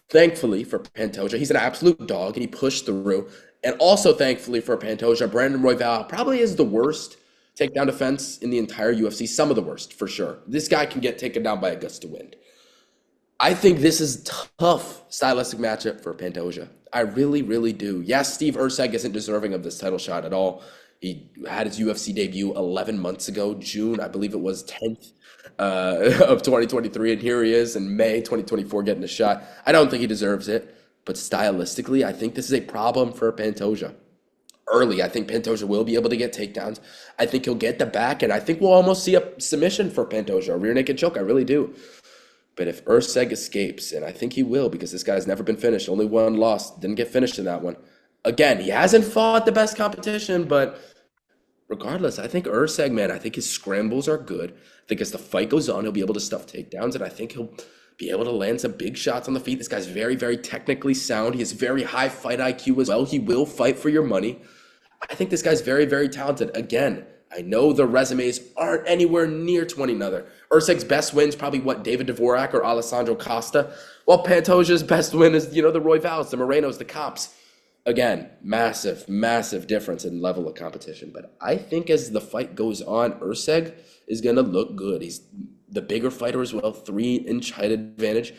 Thankfully for Pantoja, he's an absolute dog and he pushed through. And also thankfully for Pantoja, Brandon Royval probably is the worst takedown defense in the entire UFC, some of the worst for sure. This guy can get taken down by a gust of wind. I think this is tough stylistic matchup for Pantoja. I really, really do. Yes, Steve Erceg isn't deserving of this title shot at all. He had his UFC debut 11 months ago, June, I believe it was 10th of 2023, and here he is in May 2024 getting a shot. I don't think he deserves it, but stylistically, I think this is a problem for Pantoja. Early, I think Pantoja will be able to get takedowns. I think he'll get the back, and I think we'll almost see a submission for Pantoja, a rear naked choke. I really do. But if Erceg escapes, and I think he will because this guy's never been finished, only one loss, didn't get finished in that one. Again, he hasn't fought the best competition, but regardless, I think Erceg, man, I think his scrambles are good. I think as the fight goes on, he'll be able to stuff takedowns, and I think he'll be able to land some big shots on the feet. This guy's very, very technically sound. He has very high fight IQ as well. He will fight for your money. I think this guy's very, very talented. Again, I know the resumes aren't anywhere near to one another. Erceg's best win's probably what, David Dvorak or Alessandro Costa, while Pantoja's best win is, the Royvals, the Morenos, the Comps. Again, massive, massive difference in level of competition. But I think as the fight goes on, Erceg is going to look good. He's the bigger fighter as well, 3-inch height advantage.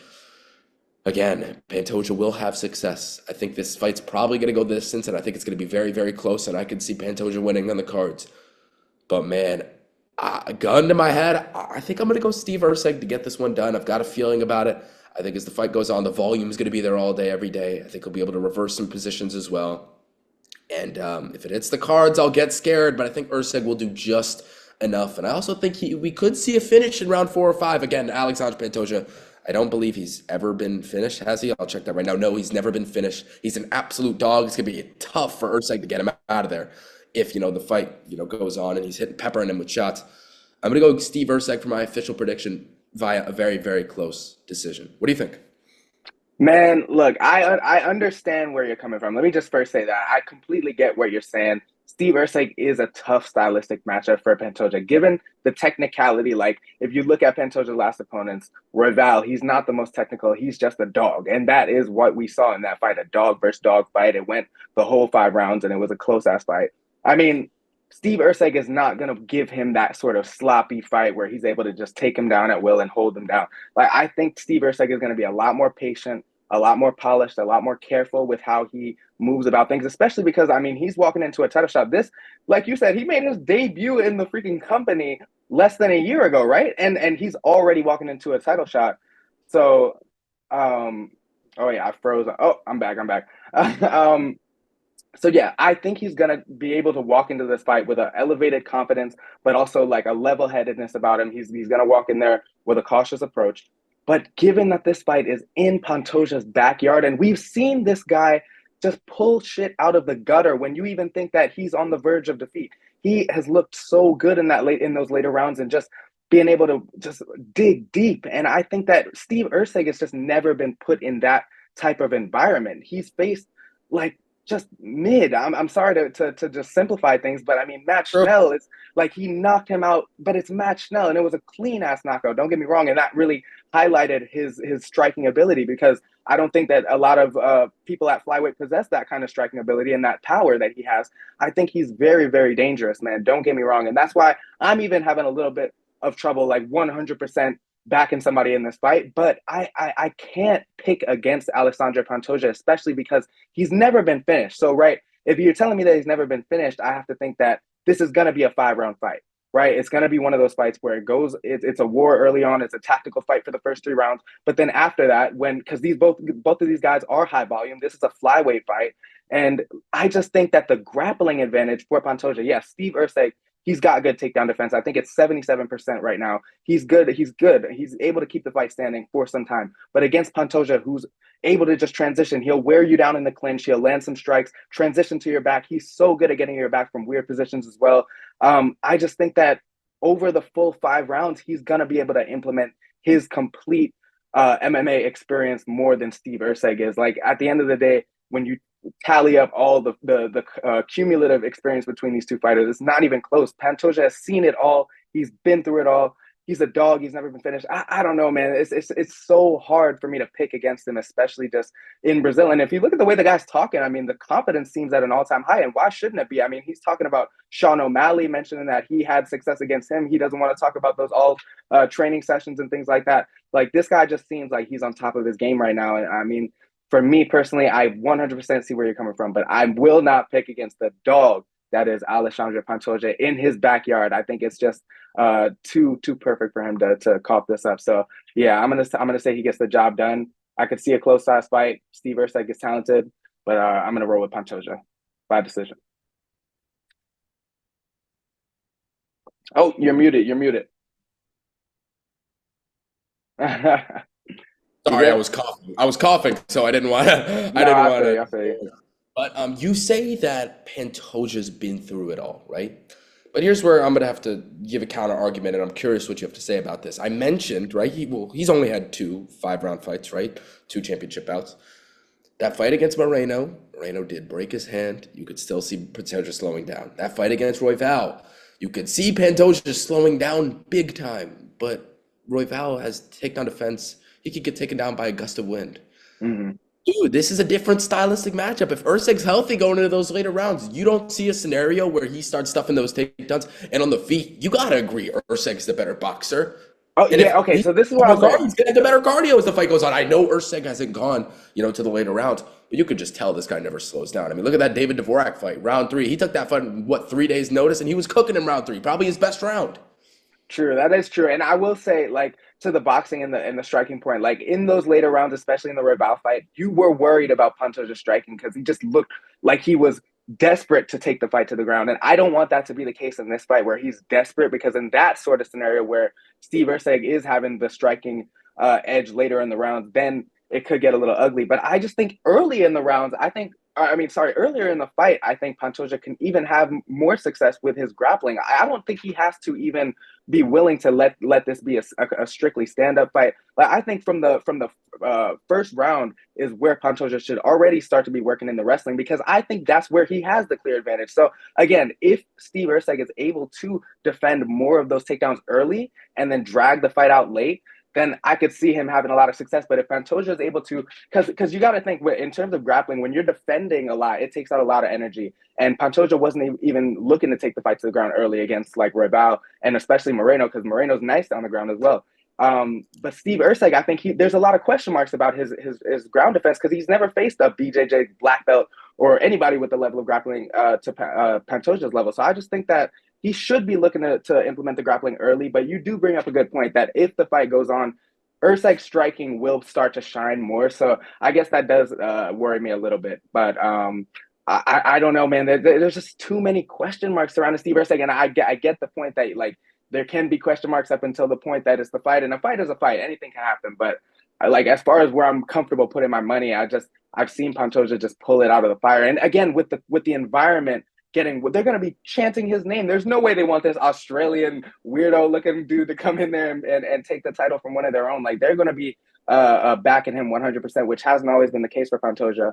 Again, Pantoja will have success. I think this fight's probably going to go the distance, and I think it's going to be very, very close, and I could see Pantoja winning on the cards. But man, a gun to my head, I think I'm going to go Steve Erceg to get this one done. I've got a feeling about it. I think as the fight goes on, the volume is going to be there all day, every day. I think he'll be able to reverse some positions as well. And if it hits the cards, I'll get scared, but I think Erceg will do just enough. And I also think we could see a finish in round 4 or 5. Again, Alexander Pantoja, I don't believe he's ever been finished, has he? I'll check that right now. No, he's never been finished. He's an absolute dog. It's going to be tough for Erceg to get him out of there if, the fight, goes on and he's peppering him with shots. I'm going to go Steve Erceg for my official prediction via a very, very close decision. What do you think? Man, look, I understand where you're coming from. Let me just first say that I completely get what you're saying. Steve Erceg is a tough stylistic matchup for Pantoja, given the technicality. Like, if you look at Pantoja's last opponents, Royval, he's not the most technical. He's just a dog. And that is what we saw in that fight, a dog versus dog fight. It went the whole 5 rounds, and it was a close-ass fight. I mean, Steve Erceg is not going to give him that sort of sloppy fight where he's able to just take him down at will and hold him down. Like, I think Steve Erceg is going to be a lot more patient, a lot more polished, a lot more careful with how he moves about things, especially because, he's walking into a title shot. This, like you said, he made his debut in the freaking company less than a year ago, right? And he's already walking into a title shot. So, oh yeah, I froze. Oh, I'm back. So yeah, I think he's gonna be able to walk into this fight with an elevated confidence, but also like a level-headedness about him. He's gonna walk in there with a cautious approach. But given that this fight is in Pantoja's backyard, and we've seen this guy just pull shit out of the gutter when you even think that he's on the verge of defeat. He has looked so good in those later rounds and just being able to just dig deep. And I think that Steve Erceg has just never been put in that type of environment. He's faced like just mid. I'm sorry to just simplify things, but Matt Schnell is like, he knocked him out, but it's Matt Schnell, and it was a clean ass knockout. Don't get me wrong, and that really highlighted his striking ability, because I don't think that a lot of people at flyweight possess that kind of striking ability and that power that he has. I think he's very, very dangerous, man. Don't get me wrong, and that's why I'm even having a little bit of trouble, like 100% backing somebody in this fight, but I can't pick against Alexandre Pantoja, especially because he's never been finished. So, right, if you're telling me that he's never been finished, I have to think that this is going to be a 5-round fight, right? It's going to be one of those fights where it's a war early on. It's a tactical fight for the first 3 rounds, but then after that, because both of these guys are high volume, this is a flyweight fight, and I just think that the grappling advantage for Pantoja, yes, Steve Erceg, he's got good takedown defense. I think it's 77% right now. He's good. He's able to keep the fight standing for some time. But against Pantoja, who's able to just transition, he'll wear you down in the clinch. He'll land some strikes, transition to your back. He's so good at getting your back from weird positions as well. I just think that over the full 5 rounds, he's going to be able to implement his complete MMA experience more than Steve Erceg is. Like, at the end of the day, when you tally up all the cumulative experience between these two fighters, it's not even close. Pantoja has seen it all. He's been through it all. he's a dog. He's never been finished. I don't know, man. It's so hard for me to pick against him, especially just in Brazil. And if you look at the way the guy's talking, I mean, the confidence seems at an all-time high. And why shouldn't it be? I mean, he's talking about Sean O'Malley, mentioning that he had success against him. He doesn't want to talk about those all training sessions and things like that. Like, this guy just seems like he's on top of his game right now. And I mean, for me personally, I 100% see where you're coming from, but I will not pick against the dog that is Alexandre Pantoja in his backyard. I think it's just too perfect for him to cough this up. So yeah, I'm gonna say he gets the job done. I could see a close size fight. Steve Erceg is talented, but I'm gonna roll with Pantoja by decision. Oh, you're muted. You're muted. You Sorry, I good? was coughing. I was coughing, so I didn't want to. I No, didn't I want feel to. you. I feel you. But you say that Pantoja's been through it all, right? But here's where I'm gonna have to give a counter argument, and I'm curious what you have to say about this. I mentioned, right? He's only had two 5 round fights, right? Two championship bouts. That fight against Moreno did break his hand. You could still see Pantoja slowing down. That fight against Royval, you could see Pantoja slowing down big time. But Royval has takedown defense. He could get taken down by a gust of wind. Hmm. Dude, this is a different stylistic matchup. If Erceg's healthy going into those later rounds, you don't see a scenario where he starts stuffing those takedowns. And on the feet, you gotta agree, Erceg's the better boxer. Oh And if yeah. Okay. he's So this is what more I'll say. guard, he's gonna have the better cardio as the fight goes on. I know Erceg hasn't gone, to the later rounds, but you could just tell this guy never slows down. I mean, look at that David Dvorak fight, round three. He took that fight in, what, 3 days' notice, and he was cooking in round three, probably his best round. True, that is true. And I will say, like, to the boxing and the striking point, like in those later rounds, especially in the Royval fight, you were worried about Pantoja striking because he just looked like he was desperate to take the fight to the ground. And I don't want that to be the case in this fight where he's desperate, because in that sort of scenario where Steve Erceg is having the striking edge later in the rounds, then it could get a little ugly. But I just think early in the rounds, earlier in the fight, I think Pantoja can even have more success with his grappling. I don't think he has to even be willing to let this be a strictly stand up fight. Like, I think from the first round is where Pantoja should already start to be working in the wrestling, because I think that's where he has the clear advantage. So again, if Steve Erceg is able to defend more of those takedowns early and then drag the fight out late, then I could see him having a lot of success. But if Pantoja is able to, because you got to think in terms of grappling, when you're defending a lot, it takes out a lot of energy. And Pantoja wasn't even looking to take the fight to the ground early against like Royval and especially Moreno, because Moreno's nice on the ground as well. But Steve Erceg, I think there's a lot of question marks about his ground defense, because he's never faced a BJJ black belt or anybody with the level of grappling to Pantoja's level. So I just think that he should be looking to implement the grappling early. But you do bring up a good point that if the fight goes on, Erceg striking will start to shine more. So I guess that does worry me a little bit. But I don't know, man. There's just too many question marks surrounding Steve Erceg, and I get the point that like there can be question marks up until the point that it's the fight, and a fight is a fight. Anything can happen. But like, as far as where I'm comfortable putting my money, I've seen Pantoja just pull it out of the fire. And again, with the environment getting, they're going to be chanting his name. There's no way they want this Australian weirdo looking dude to come in there and take the title from one of their own. Like, they're going to be backing him 100%, which hasn't always been the case for Pantoja.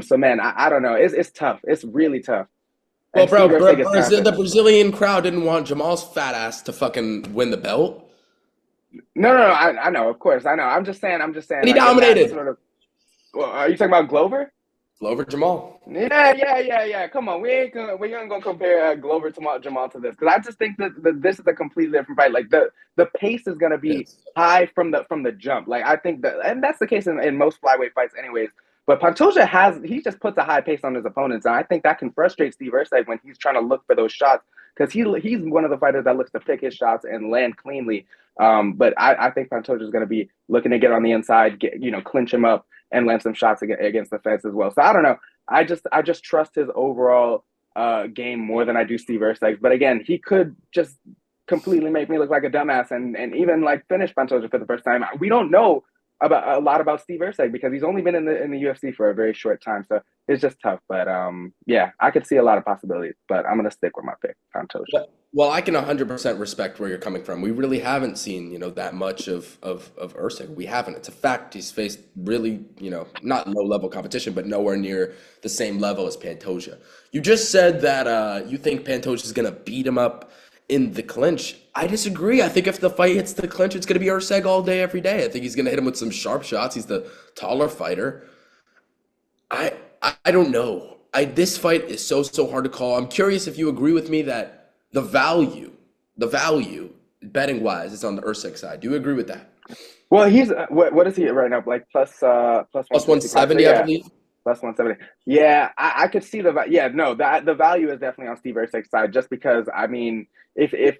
So man, I don't know. It's tough. It's really tough. Well, And Steve Erceg is The talented. Brazilian crowd didn't want Jamal's fat ass to fucking win the belt, No. I know, of course, I know. I'm just saying, and he like in that dominated. sort of. Well, are you talking about Glover? Glover Jamal. Yeah. Come on, we ain't gonna compare Glover to Jamal to this, because I just think that this is a completely different fight. Like, the pace is gonna be Yes. high from the jump. Like, I think that, and that's the case in most flyweight fights, anyways. But Pantoja he just puts a high pace on his opponents, and I think that can frustrate Steve Erceg when he's trying to look for those shots, because he's one of the fighters that looks to pick his shots and land cleanly. But I think Pantoja is going to be looking to get on the inside, clinch him up and land some shots against the fence as well. So I don't know. I just trust his overall game more than I do Steve Erceg. But again, he could just completely make me look like a dumbass and even like finish Pantoja for the first time. We don't know about a lot about Steve Erceg because he's only been in the UFC for a very short time. So it's just tough. But yeah, I could see a lot of possibilities. But I'm gonna stick with my pick, Pantoja. Well, I can 100% respect where you're coming from. We really haven't seen, that much of Erceg. We haven't. It's a fact. He's faced really, not low level competition, but nowhere near the same level as Pantoja. You just said that you think Pantoja is gonna beat him up in the clinch. I disagree. I think if the fight hits the clinch, it's going to be Erceg all day, every day. I think he's going to hit him with some sharp shots. He's the taller fighter. I don't know. This fight is so hard to call. I'm curious if you agree with me that the value betting wise is on the Erceg side. Do you agree with that? Well, he's what is he right now? Like plus Plus 165. So 170, I yeah, believe. plus 170. Yeah, I could see yeah, no, that the value is definitely on Steve Erceg's side, just because I mean, if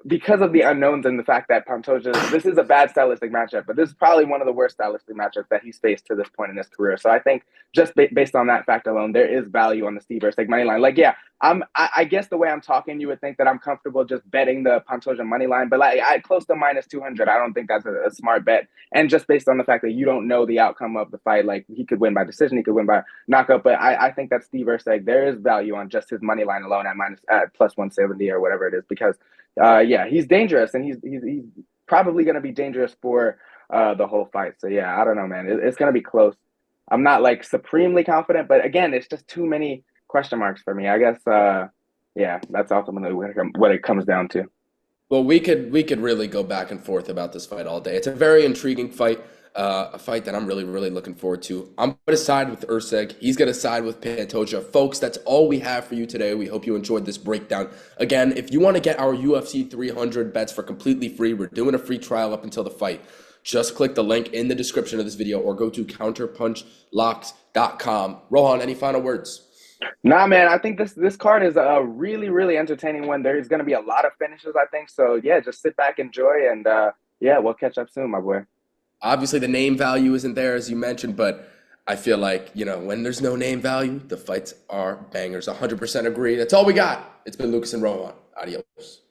because of the unknowns and the fact that Pantoja, this is a bad stylistic matchup, but this is probably one of the worst stylistic matchups that he's faced to this point in his career. So I think just based on that fact alone, there is value on the Steve Erceg money line. Like, yeah, I guess the way I'm talking, you would think that I'm comfortable just betting the Pantoja money line, but like I close to minus 200. I don't think that's a smart bet. And just based on the fact that you don't know the outcome of the fight, like he could win by decision, he could win by knockout, but I think that Steve Erceg, there is value on just his money line alone at plus 170 or whatever it is, because yeah, he's dangerous, and he's probably going to be dangerous for the whole fight. So yeah, I don't know, man. It's going to be close. I'm not like supremely confident, but again, it's just too many question marks for me. I guess yeah, that's ultimately what it comes down to. Well, we could really go back and forth about this fight all day. It's a very intriguing fight, a fight that I'm really looking forward to. I'm going to side with Erceg. He's going to side with Pantoja. Folks, that's all we have for you today. We hope you enjoyed this breakdown. Again, if you want to get our UFC 300 bets for completely free, we're doing a free trial up until the fight. Just click the link in the description of this video or go to counterpunchlocks.com. Rohan, any final words? Nah, man, I think this card is a really entertaining one. There's going to be a lot of finishes, I think. So yeah, just sit back, enjoy, and yeah, we'll catch up soon, my boy. Obviously, the name value isn't there, as you mentioned, but I feel like, when there's no name value, the fights are bangers. 100% agree. That's all we got. It's been Lucas and Rohan. Adios.